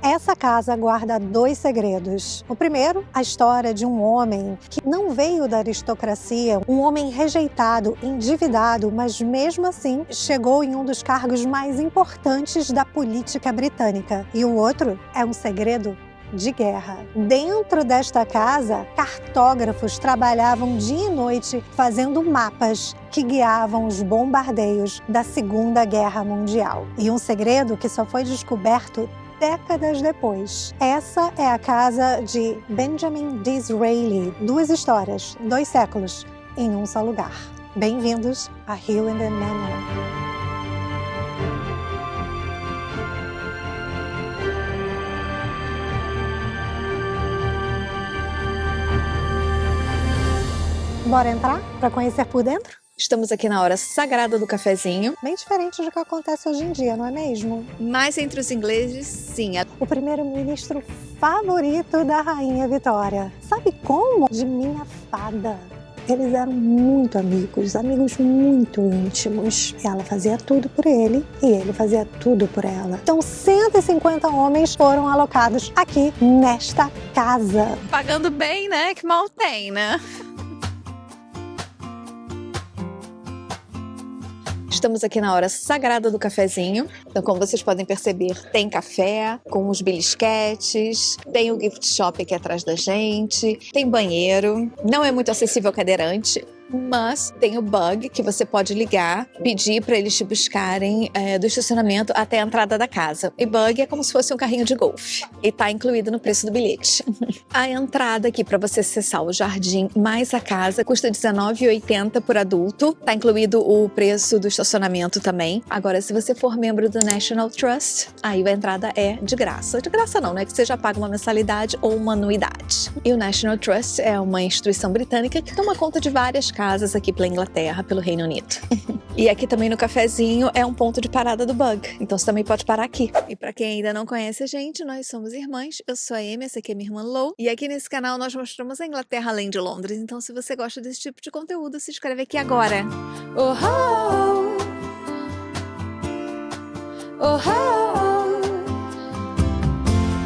Essa casa guarda 2 segredos. O primeiro, a história de um homem que não veio da aristocracia, um homem rejeitado, endividado, mas mesmo assim chegou em um dos cargos mais importantes da política britânica. E o outro é um segredo de guerra. Dentro desta casa, cartógrafos trabalhavam dia e noite fazendo mapas que guiavam os bombardeios da Segunda Guerra Mundial. E um segredo que só foi descoberto décadas depois. Essa é a casa de Benjamin Disraeli. 2 histórias, 2 séculos, em um só lugar. Bem-vindos a Hill&The Manor. Bora entrar para conhecer por dentro? Estamos aqui na hora sagrada do cafezinho. Bem diferente do que acontece hoje em dia, não é mesmo? Mas entre os ingleses, sim. O primeiro-ministro favorito da Rainha Vitória. Sabe como? De minha fada. Eles eram muito amigos muito íntimos. Ela fazia tudo por ele e ele fazia tudo por ela. Então 150 homens foram alocados aqui nesta casa. Pagando bem, né? Que mal tem, né? Estamos aqui na hora sagrada do cafezinho. Então, como vocês podem perceber, tem café com os belisquetes, tem o gift shop aqui atrás da gente, tem banheiro, não é muito acessível ao cadeirante, mas tem o bug que você pode ligar, pedir para eles te buscarem do estacionamento até a entrada da casa. E bug é como se fosse um carrinho de golfe e tá incluído no preço do bilhete. A entrada aqui para você acessar o jardim mais a casa custa R$19,80 por adulto. Tá incluído o preço do estacionamento também. Agora, se você for membro do National Trust, aí a entrada é de graça. De graça não, né? Que você já paga uma mensalidade ou uma anuidade. E o National Trust é uma instituição britânica que toma conta de várias casas aqui pela Inglaterra, pelo Reino Unido. E aqui também no cafezinho é um ponto de parada do bug, então você também pode parar aqui. E pra quem ainda não conhece a gente, nós somos irmãs, eu sou a Amy, essa aqui é minha irmã Lou, e aqui nesse canal nós mostramos a Inglaterra além de Londres, então se você gosta desse tipo de conteúdo, se inscreve aqui agora. Oh, oh, oh, oh.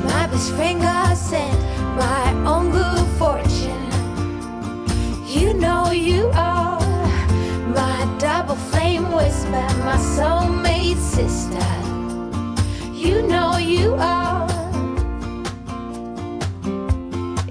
My best friend got sent my own good fortune. You know you are my double flame whisper, my soulmate sister. You know you are.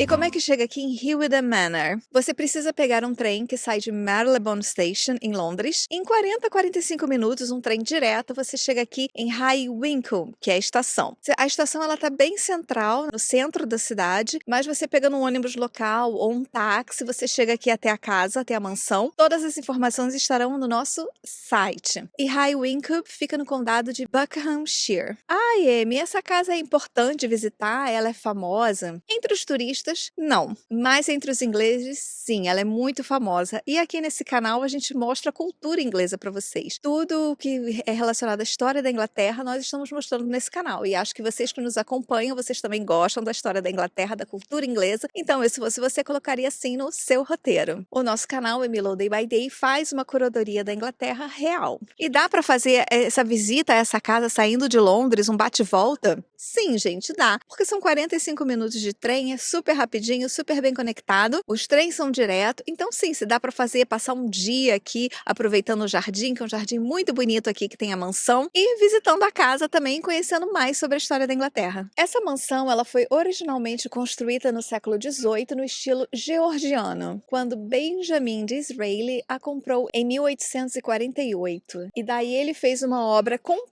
E como é que chega aqui em Hill&The Manor? Você precisa pegar um trem que sai de Marylebone Station, em Londres. Em 45 minutos, um trem direto, você chega aqui em High Wycombe, que é a estação. A estação ela tá bem central, no centro da cidade, mas você pegando um ônibus local ou um táxi, você chega aqui até a casa, até a mansão. Todas as informações estarão no nosso site. E High Wycombe fica no condado de Buckinghamshire. Ai, Amy, essa casa é importante de visitar? Ela é famosa? Entre os turistas, não. Mas entre os ingleses, sim, ela é muito famosa. E aqui nesse canal a gente mostra a cultura inglesa para vocês. Tudo que é relacionado à história da Inglaterra, nós estamos mostrando nesse canal. E acho que vocês que nos acompanham, vocês também gostam da história da Inglaterra, da cultura inglesa. Então, se fosse você, colocaria assim no seu roteiro. O nosso canal, Amy Day by Day, faz uma curadoria da Inglaterra real. E dá para fazer essa visita a essa casa saindo de Londres, um bate-volta? Sim, gente, dá. Porque são 45 minutos de trem, é super rapidinho, super bem conectado. Os trens são direto, então sim, se dá para fazer, passar um dia aqui aproveitando o jardim, que é um jardim muito bonito aqui que tem a mansão, e visitando a casa também, conhecendo mais sobre a história da Inglaterra. Essa mansão, ela foi originalmente construída no século XVIII no estilo georgiano, quando Benjamin Disraeli a comprou em 1848. E daí ele fez uma obra completa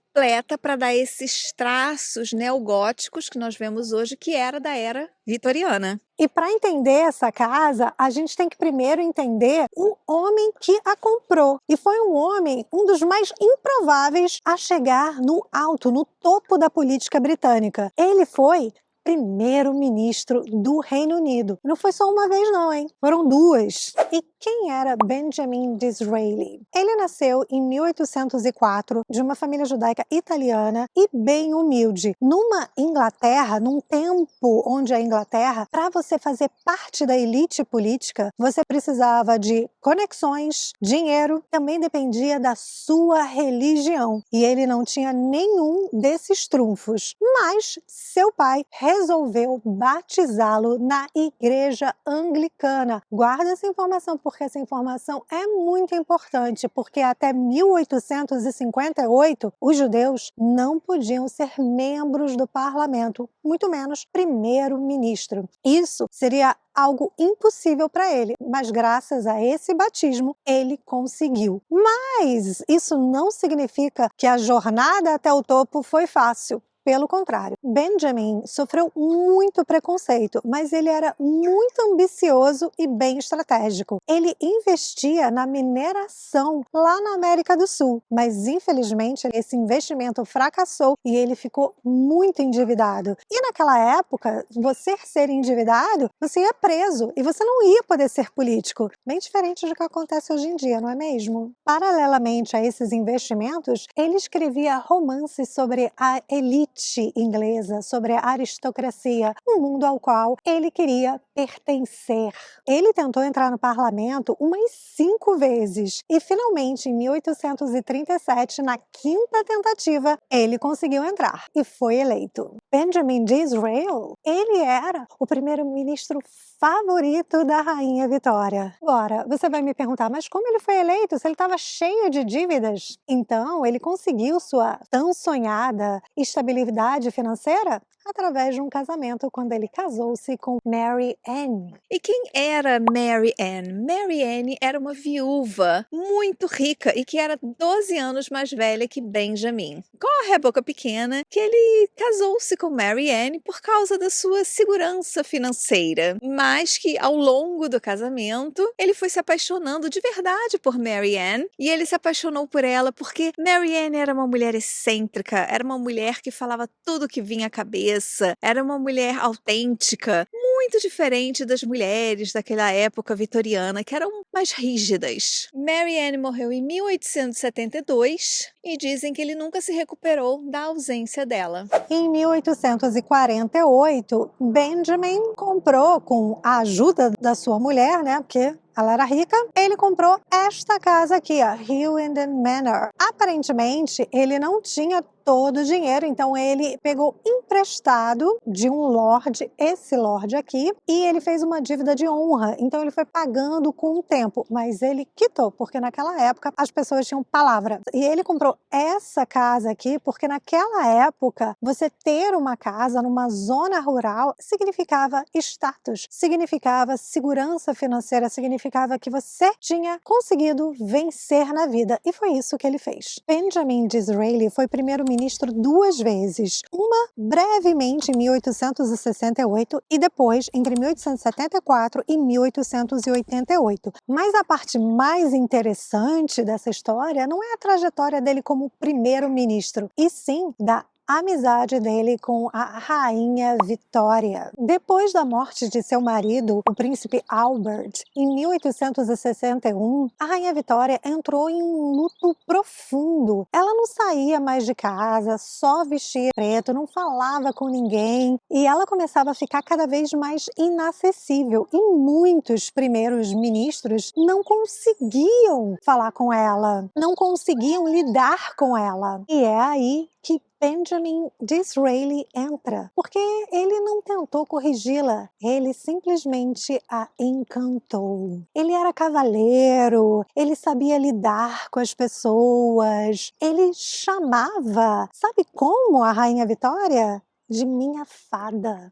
para dar esses traços neogóticos que nós vemos hoje, que era da era vitoriana. E para entender essa casa, a gente tem que primeiro entender o homem que a comprou. E foi um homem, um dos mais improváveis a chegar no alto, no topo da política britânica. Ele foi primeiro-ministro do Reino Unido. Não foi só uma vez não, hein? Foram 2. E Quem era Benjamin Disraeli? Ele nasceu em 1804 de uma família judaica italiana e bem humilde, numa Inglaterra, num tempo onde a Inglaterra, para você fazer parte da elite política, você precisava de conexões, dinheiro, também dependia da sua religião. E ele não tinha nenhum desses trunfos, mas seu pai resolveu batizá-lo na igreja anglicana. Guarda essa informação, porque essa informação é muito importante, porque até 1858 os judeus não podiam ser membros do parlamento, muito menos primeiro-ministro. Isso seria algo impossível para ele, mas graças a esse batismo ele conseguiu. Mas isso não significa que a jornada até o topo foi fácil. Pelo contrário, Benjamin sofreu muito preconceito, mas ele era muito ambicioso e bem estratégico. Ele investia na mineração lá na América do Sul, mas infelizmente esse investimento fracassou e ele ficou muito endividado. E naquela época, você ser endividado, você ia preso e você não ia poder ser político. Bem diferente do que acontece hoje em dia, não é mesmo? Paralelamente a esses investimentos, ele escrevia romances sobre a elite inglesa, sobre a aristocracia, um mundo ao qual ele queria pertencer. Ele tentou entrar no parlamento umas 5 vezes e finalmente em 1837, na 5ª tentativa, ele conseguiu entrar e foi eleito. Benjamin Disraeli, ele era o primeiro-ministro favorito da Rainha Vitória. Agora, você vai me perguntar, mas como ele foi eleito se ele estava cheio de dívidas? Então, ele conseguiu sua tão sonhada estabilidade financeira através de um casamento, quando ele casou-se com Mary Ann. E quem era Mary Ann? Mary Ann era uma viúva muito rica e que era 12 anos mais velha que Benjamin. Corre a boca pequena que ele casou-se com Mary Ann por causa da sua segurança financeira, mas que ao longo do casamento ele foi se apaixonando de verdade por Mary Ann, e ele se apaixonou por ela porque Mary Ann era uma mulher excêntrica, era uma mulher que falava tudo que vinha à cabeça, era uma mulher autêntica, muito diferente das mulheres daquela época vitoriana, que eram mais rígidas. Mary Ann morreu em 1872 e dizem que ele nunca se recuperou da ausência dela. Em 1848, Benjamin comprou, com a ajuda da sua mulher, né, porque ela era rica, ele comprou esta casa aqui, a Hewenden Manor. Aparentemente, ele não tinha todo o dinheiro, então ele pegou emprestado de um lord, esse lord aqui, e ele fez uma dívida de honra, então ele foi pagando com o tempo, mas ele quitou, porque naquela época as pessoas tinham palavra. E ele comprou essa casa aqui, porque naquela época, você ter uma casa numa zona rural significava status, significava segurança financeira, significava que você tinha conseguido vencer na vida, e foi isso que ele fez. Benjamin Disraeli foi primeiro-ministro 2 vezes, uma brevemente em 1868 e depois entre 1874 e 1888. Mas a parte mais interessante dessa história não é a trajetória dele como primeiro-ministro, e sim da amizade dele com a Rainha Vitória. Depois da morte de seu marido, o príncipe Albert, em 1861, a Rainha Vitória entrou em um luto profundo. Ela não saía mais de casa, só vestia preto, não falava com ninguém, e ela começava a ficar cada vez mais inacessível. E muitos primeiros ministros não conseguiam falar com ela, não conseguiam lidar com ela. E é aí que Benjamin Disraeli entra, porque ele não tentou corrigi-la, ele simplesmente a encantou. Ele era cavalheiro, ele sabia lidar com as pessoas, ele chamava, sabe como a Rainha Vitória? De minha fada.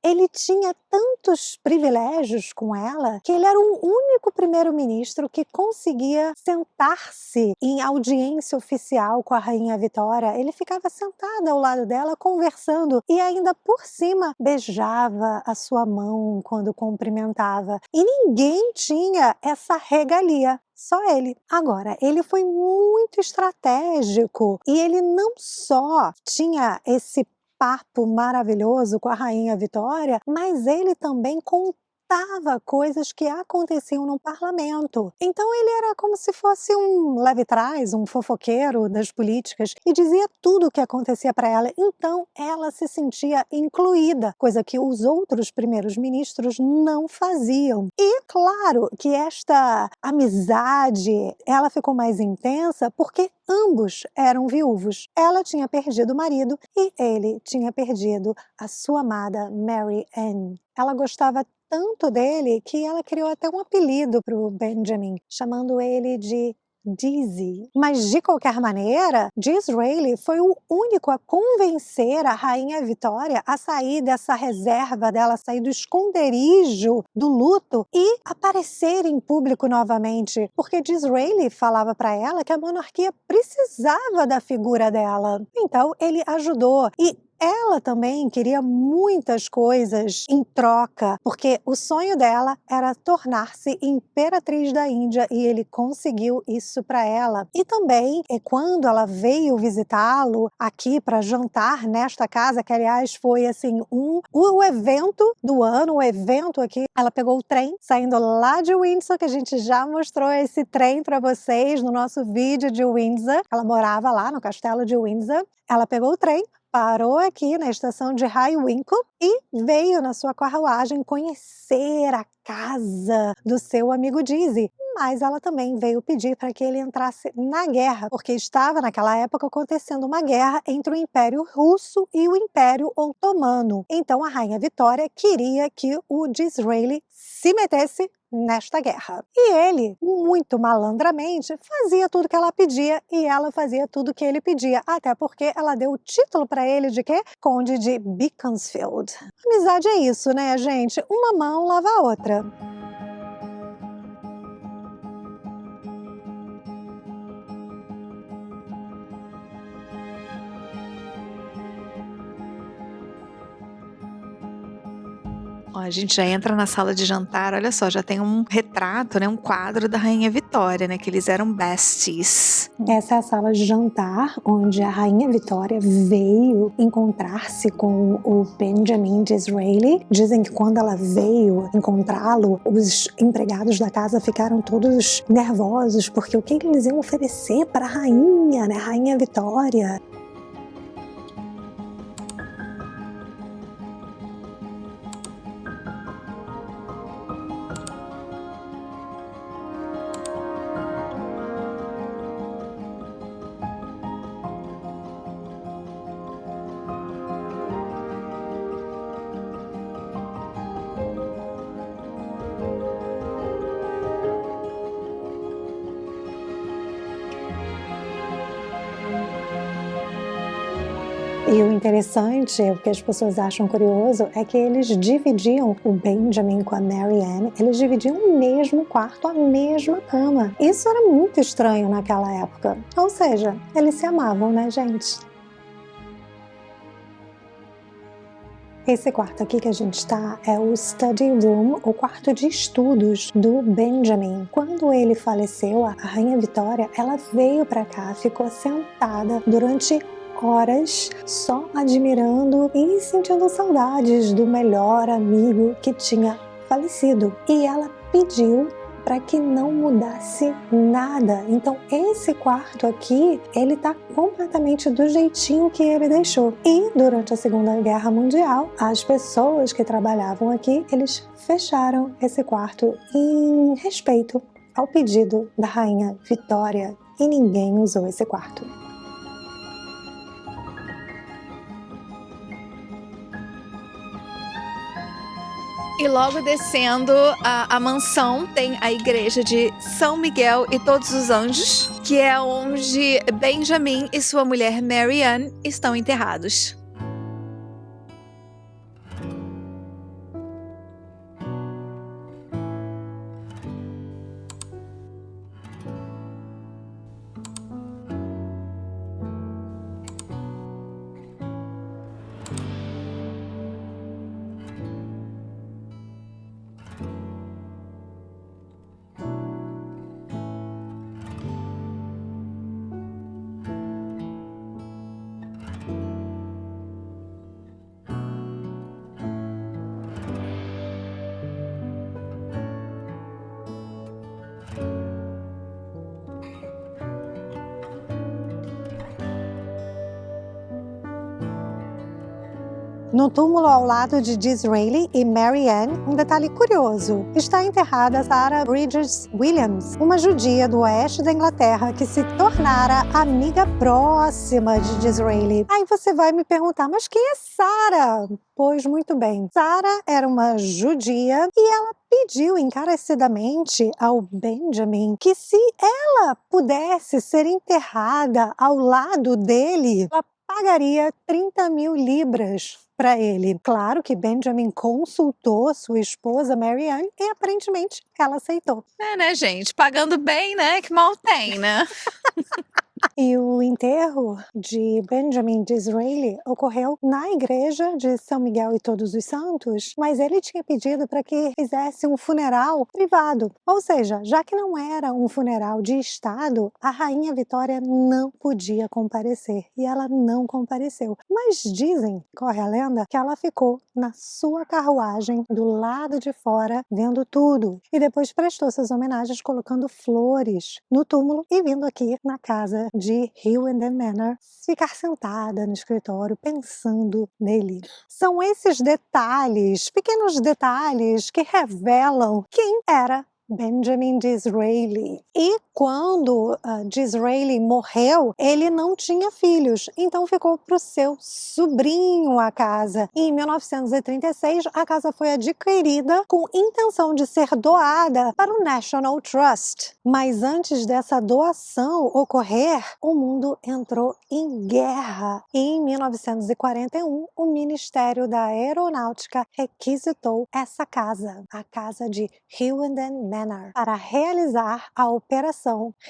Ele tinha tantos privilégios com ela que ele era o único primeiro-ministro que conseguia sentar-se em audiência oficial com a Rainha Vitória. Ele ficava sentado ao lado dela conversando e ainda por cima beijava a sua mão quando cumprimentava. E ninguém tinha essa regalia. Só ele. Agora, ele foi muito estratégico e ele não só tinha esse papo maravilhoso com a Rainha Vitória, mas ele também contava coisas que aconteciam no parlamento. Então ele era como se fosse um leve-trás, um fofoqueiro das políticas e dizia tudo o que acontecia para ela. Então ela se sentia incluída, coisa que os outros primeiros ministros não faziam. E claro que esta amizade, ela ficou mais intensa porque ambos eram viúvos. Ela tinha perdido o marido e ele tinha perdido a sua amada Mary Ann. Ela gostava tanto dele que ela criou até um apelido para o Benjamin, chamando ele de Dizzy. Mas, de qualquer maneira, Disraeli foi o único a convencer a rainha Vitória a sair dessa reserva dela, sair do esconderijo do luto e aparecer em público novamente, porque Disraeli falava para ela que a monarquia precisava da figura dela. Então, ele ajudou e ela também queria muitas coisas em troca, porque o sonho dela era tornar-se imperatriz da Índia e ele conseguiu isso para ela. E também, quando ela veio visitá-lo aqui para jantar nesta casa, que aliás foi assim o evento do ano, o evento aqui, ela pegou o trem saindo lá de Windsor, que a gente já mostrou esse trem para vocês no nosso vídeo de Windsor. Ela morava lá no castelo de Windsor. Ela pegou o trem, parou aqui na estação de High Wycombe e veio na sua carruagem conhecer a casa do seu amigo Dizzy. Mas ela também veio pedir para que ele entrasse na guerra, porque estava naquela época acontecendo uma guerra entre o Império Russo e o Império Otomano. Então a Rainha Vitória queria que o Disraeli se metesse nesta guerra. E ele, muito malandramente, fazia tudo que ela pedia e ela fazia tudo que ele pedia, até porque ela deu o título para ele de quê? Conde de Beaconsfield. Amizade é isso, né, gente? Uma mão lava a outra. Ó, a gente já entra na sala de jantar, olha só, já tem um retrato, né, um quadro da Rainha Vitória, né, que eles eram besties. Essa é a sala de jantar, onde a Rainha Vitória veio encontrar-se com o Benjamin Disraeli. Dizem que quando ela veio encontrá-lo, os empregados da casa ficaram todos nervosos, porque o que eles iam oferecer para a rainha, né, a Rainha Vitória? E o interessante, o que as pessoas acham curioso, é que eles dividiam o Benjamin com a Mary Ann, eles dividiam o mesmo quarto, a mesma cama. Isso era muito estranho naquela época. Ou seja, eles se amavam, né, gente? Esse quarto aqui que a gente está é o study room, o quarto de estudos do Benjamin. Quando ele faleceu, a Rainha Vitória, ela veio para cá, ficou sentada durante horas só admirando e sentindo saudades do melhor amigo que tinha falecido. E ela pediu para que não mudasse nada. Então esse quarto aqui, ele tá completamente do jeitinho que ele deixou. E durante a Segunda Guerra Mundial, as pessoas que trabalhavam aqui, eles fecharam esse quarto em respeito ao pedido da Rainha Vitória e ninguém usou esse quarto. E logo descendo a mansão tem a igreja de São Miguel e Todos os Anjos, que é onde Benjamin e sua mulher Mary Ann estão enterrados. No túmulo ao lado de Disraeli e Mary Ann, um detalhe curioso, está enterrada Sarah Bridges Williams, uma judia do oeste da Inglaterra que se tornara amiga próxima de Disraeli. Aí você vai me perguntar, mas quem é Sarah? Pois muito bem, Sarah era uma judia e ela pediu encarecidamente ao Benjamin que se ela pudesse ser enterrada ao lado dele, ela pagaria 30 mil libras para ele. Claro que Benjamin consultou sua esposa Mary Ann e aparentemente ela aceitou. É, né, gente? Pagando bem, né? Que mal tem, né? E o enterro de Benjamin Disraeli ocorreu na igreja de São Miguel e Todos os Santos, mas ele tinha pedido para que fizesse um funeral privado. Ou seja, já que não era um funeral de Estado, a Rainha Vitória não podia comparecer e ela não compareceu. Mas dizem, corre a lenda, que ela ficou na sua carruagem do lado de fora vendo tudo e depois prestou suas homenagens colocando flores no túmulo e vindo aqui na casa de Hillenden Manor, ficar sentada no escritório pensando nele. São esses detalhes, pequenos detalhes, que revelam quem era Benjamin Disraeli. E quando Disraeli morreu, ele não tinha filhos, então ficou para o seu sobrinho a casa. E em 1936, a casa foi adquirida com intenção de ser doada para o National Trust. Mas antes dessa doação ocorrer, o mundo entrou em guerra. E em 1941, o Ministério da Aeronáutica requisitou essa casa, a casa de Hillenden Manor, para realizar a Operação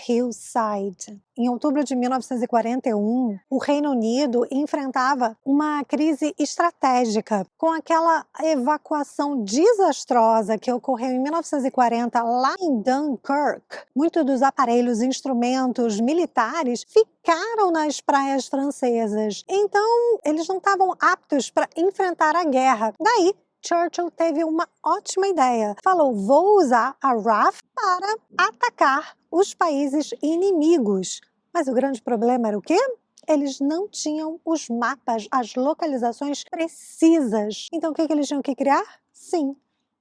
Hillside. Em outubro de 1941, o Reino Unido enfrentava uma crise estratégica com aquela evacuação desastrosa que ocorreu em 1940 lá em Dunkirk. Muitos dos aparelhos e instrumentos militares ficaram nas praias francesas. Então, eles não estavam aptos para enfrentar a guerra. Daí, Churchill teve uma ótima ideia. Falou, vou usar a RAF para atacar os países inimigos. Mas o grande problema era o quê? Eles não tinham os mapas, as localizações precisas. Então o que eles tinham que criar? Sim,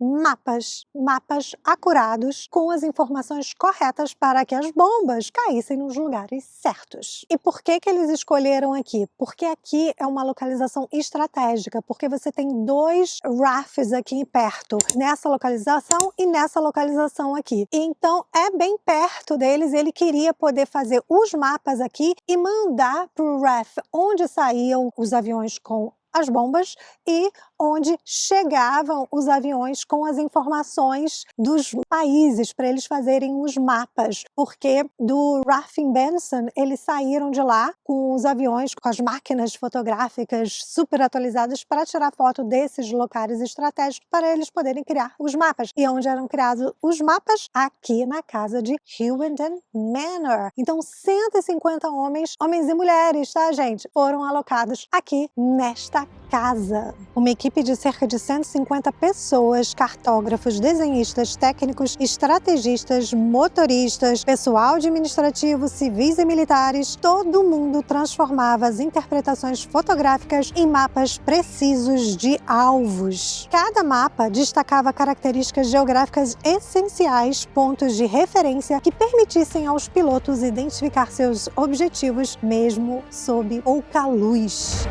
mapas acurados com as informações corretas para que as bombas caíssem nos lugares certos. E por que eles escolheram aqui? Porque aqui é uma localização estratégica, porque você tem dois RAFs aqui perto, nessa localização e nessa localização aqui. Então é bem perto deles, ele queria poder fazer os mapas aqui e mandar para o RAF onde saíam os aviões com as bombas e onde chegavam os aviões com as informações dos países para eles fazerem os mapas, porque do RAF em Benson eles saíram de lá com os aviões, com as máquinas fotográficas super atualizadas para tirar foto desses locais estratégicos para eles poderem criar os mapas. E onde eram criados os mapas? Aqui na casa de Hillenden Manor. Então 150 homens e mulheres, tá, gente? Foram alocados aqui nesta casa. Uma equipe de cerca de 150 pessoas, cartógrafos, desenhistas, técnicos, estrategistas, motoristas, pessoal administrativo, civis e militares, todo mundo transformava as interpretações fotográficas em mapas precisos de alvos. Cada mapa destacava características geográficas essenciais, pontos de referência que permitissem aos pilotos identificar seus objetivos mesmo sob pouca luz.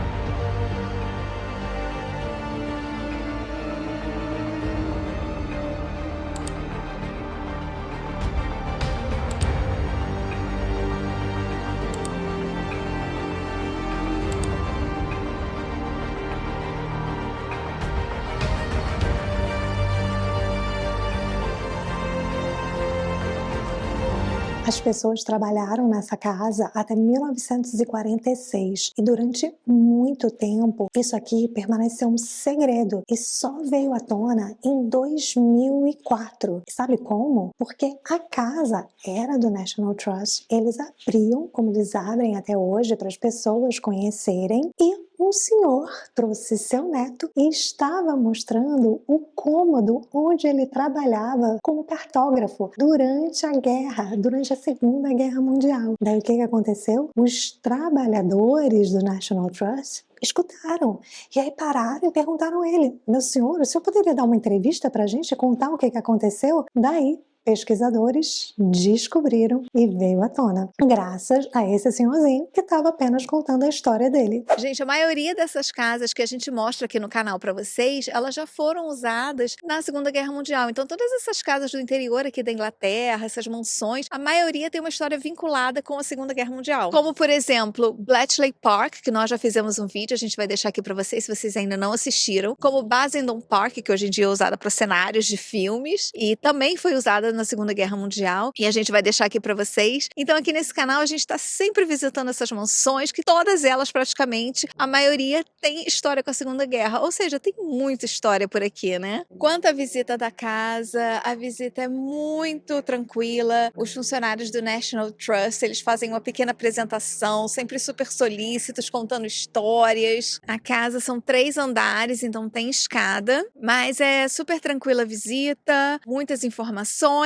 As pessoas trabalharam nessa casa até 1946 e durante muito tempo isso aqui permaneceu um segredo e só veio à tona em 2004. E sabe como? Porque a casa era do National Trust, eles abriam, como eles abrem até hoje, para as pessoas conhecerem e um senhor trouxe seu neto e estava mostrando o cômodo onde ele trabalhava como cartógrafo durante a guerra, durante a Segunda Guerra Mundial. Daí o que aconteceu? Os trabalhadores do National Trust escutaram. E aí pararam e perguntaram a ele: meu senhor, o senhor poderia dar uma entrevista pra gente e contar o que aconteceu? Daí, pesquisadores descobriram e veio à tona, graças a esse senhorzinho que estava apenas contando a história dele. Gente, a maioria dessas casas que a gente mostra aqui no canal para vocês, elas já foram usadas na Segunda Guerra Mundial. Então, todas essas casas do interior aqui da Inglaterra, essas mansões, a maioria tem uma história vinculada com a Segunda Guerra Mundial. Como, por exemplo, Bletchley Park, que nós já fizemos um vídeo, a gente vai deixar aqui para vocês, se vocês ainda não assistiram. Como Basildon Park, que hoje em dia é usada para cenários de filmes e também foi usada na Segunda Guerra Mundial, e a gente vai deixar aqui para vocês. Então aqui nesse canal a gente está sempre visitando essas mansões, que todas elas praticamente, a maioria tem história com a Segunda Guerra, ou seja, tem muita história por aqui, né? Quanto à visita da casa, a visita é muito tranquila, os funcionários do National Trust, eles fazem uma pequena apresentação, sempre super solícitos, contando histórias. A casa são 3 andares, então tem escada, mas é super tranquila a visita, muitas informações.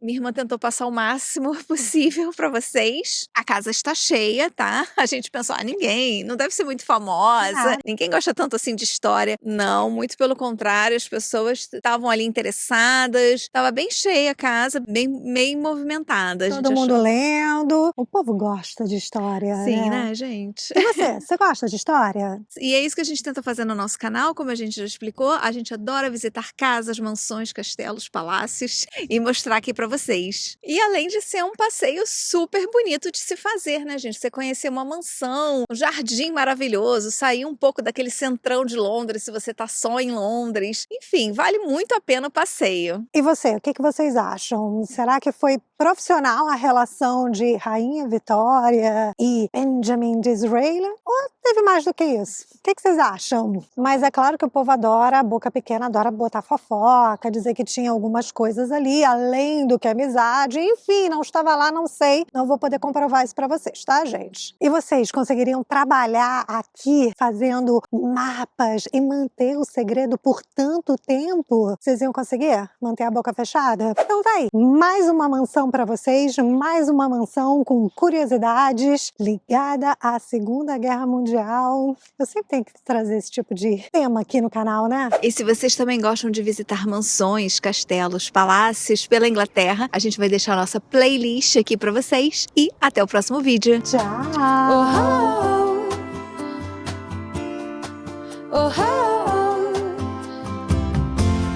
Minha irmã tentou passar o máximo possível para vocês. A casa está cheia, tá? A gente pensou, ninguém, não deve ser muito famosa, ninguém gosta tanto assim de história. Não, muito pelo contrário, as pessoas estavam ali interessadas, estava bem cheia a casa, bem movimentada. Todo mundo lendo, o povo gosta de história, sim, né, gente? E você gosta de história? E é isso que a gente tenta fazer no nosso canal, como a gente já explicou, a gente adora visitar casas, mansões, castelos, palácios e mostrar aqui pra vocês. E além de ser um passeio super bonito de se fazer, né, gente? Você conhecer uma mansão, um jardim maravilhoso, sair um pouco daquele centrão de Londres, se você tá só em Londres. Enfim, vale muito a pena o passeio. E você, o que vocês acham? Será que foi profissional a relação de Rainha Vitória e Benjamin Disraeli? Ou teve mais do que isso? O que vocês acham? Mas é claro que o povo adora, a boca pequena adora botar fofoca, dizer que tinha algumas coisas ali, além do que amizade. Enfim, não estava lá, não sei. Não vou poder comprovar isso pra vocês, tá, gente? E vocês conseguiriam trabalhar aqui fazendo mapas e manter o segredo por tanto tempo? Vocês iam conseguir manter a boca fechada? Então tá aí, mais uma mansão pra vocês, mais uma mansão com curiosidades ligada à Segunda Guerra Mundial. Eu sempre tenho que trazer esse tipo de tema aqui no canal, né? E se vocês também gostam de visitar mansões, castelos, palácios pela Inglaterra, a gente vai deixar a nossa playlist aqui pra vocês. E até o próximo vídeo. Tchau!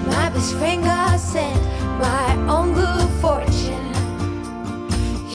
My best friend got sent